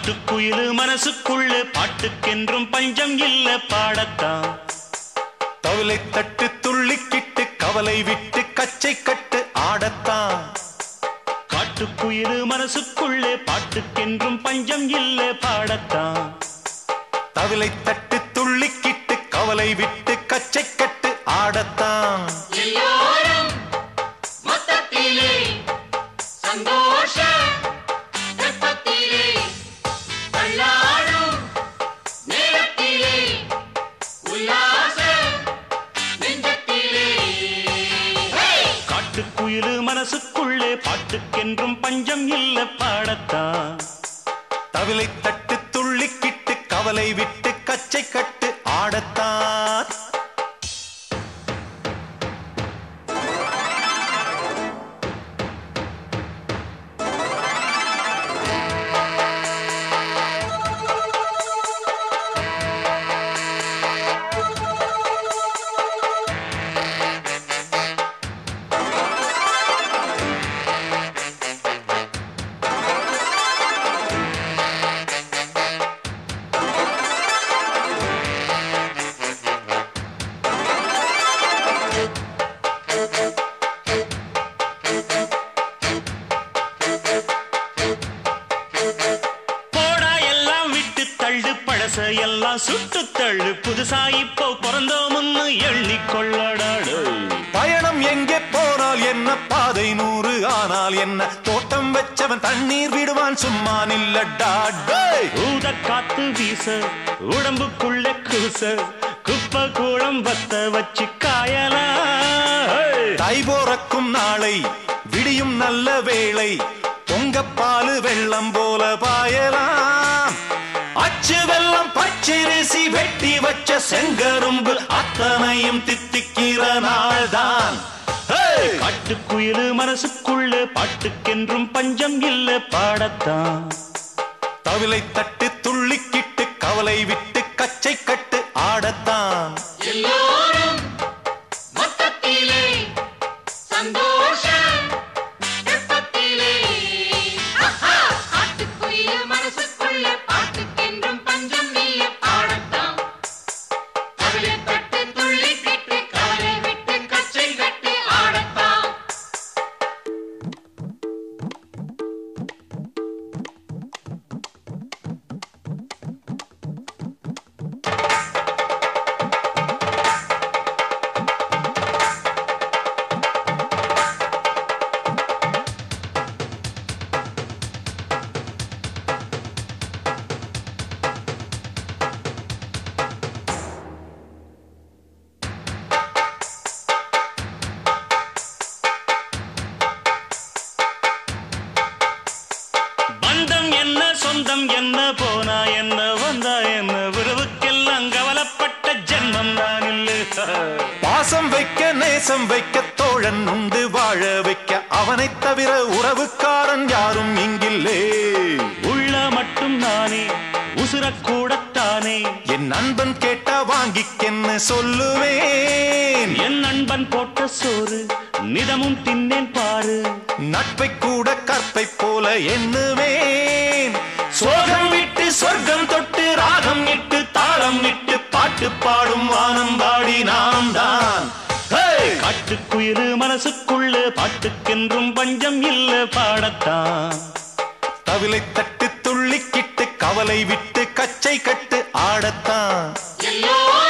காட்டுக்குயிலு மனசுக்குள்ள பாட்டுக்கென்றும் பஞ்சம் இல்ல பாடத்தான். தவிலை தட்டு துள்ளிக்கிட்டு கவலை விட்டு கச்சை கட்டு ஆடத்தான். காட்டுக்குயிலு மனசுக்குள்ளே பாட்டுக்கென்றும் பஞ்சம் இல்ல பாடத்தான். தவிலை தட்டு துள்ளிக்கிட்டு கவலை விட்டு கச்சை கட்டு ஆடத்தான். எல்லோரும் மொத்தத்திலே சந்தோஷ வெப்பத்திலே தள்ளாடும் நேரத்திலே உல்லாச நெஞ்சத்திலே. காட்டுக்குயிலு மனசுக்குள்ளே பாட்டுக்கென்றும் பஞ்சம் இல்ல பாடத்தான். தவிலை தட்டு துள்ளிக்கிட்டு கவலை விட்டு கச்சை கட்டு ஆடத்தான். எல்லாம் சுட்டு தள்ளு புதுசா இப்போ பிறந்தோம்னு எண்ணிக்கொள்ளடாடு. பயணம் எங்கே போனால் என்ன பாதை 100 ஆனால் என்ன தோட்டம் வச்சவன் தண்ணீர் விடுவான் சும்மா நில்லடா. ஊத காத்து வீச உடம்புக்குள்ள கூச குப்பை கூடம் வத்த வச்சு காயலாம். தை போறக்கும் நாளை விடியும் நல்ல வேளை பொங்கப்பாலு வெள்ளம் போல பாயலாம். அச்சு வெள்ளம் பச்சரிசி வெட்டி வச்ச செங்கரும்பு அத்தனையும் தித்திக்கிற நாள்தான். காட்டுக்குயிலு மனசுக்குள்ள பாட்டுக்கென்றும் பஞ்சம் இல்ல பாடத்தான். தவிலை தட்டு துள்ளிக்கிட்டு கவலை விட்டு கச்சை கட்டு ஆடத்தான். எல்லோரும் மொத்தத்திலே சந்தோஷ வெப்பத்திலே. காட்டுக்குயில் மனசுக்குள்ள பாட்டுக்கென்றும் பஞ்சம் இல்ல பாடத்தான். தவிலை தட்டு துள்ளிக்கிட்டு கவலை விட்டு கச்சை கட்டு ஆடத்தான். பந்தம் என்ன சொந்தம் என்ன போனா என்ன வந்தா என்ன உறவுக்கெல்லாம் கவலைப்பட்ட ஜென்மம் நான் இல்ல. பாசம் வைக்க நேசம் வைக்க தோழன் உண்டு வாழ வைக்க அவனை தவிர உறவுக்காரன் யாரும் இங்கில்லே. உள்ள மட்டும் நானே உசுரக்கூடத்தானே என் நண்பன் கேட்டா வாங்கிக்கென்னு சொல்லுவேன். என் நண்பன் போட்ட சோறு நிதமும் தின்னேன் பாரு. நட்பை கூட கற்பை போல எண்ணுவேன். சோகம் விட்டு சொர்க்கம் தொட்டு ராகம் இட்டு தாளம் இட்டு பாட்டு பாடும் வானம் பாடி நாம் தான். காட்டுக்குயிலு மனசுக்குள்ள பாட்டுக்கென்றும் பஞ்சம் இல்ல பாடத்தான். தவிலை தட்டு துள்ளிக்கிட்டு கவலை விட்டு கச்சை கட்டு ஆடத்தான். எல்லோரும்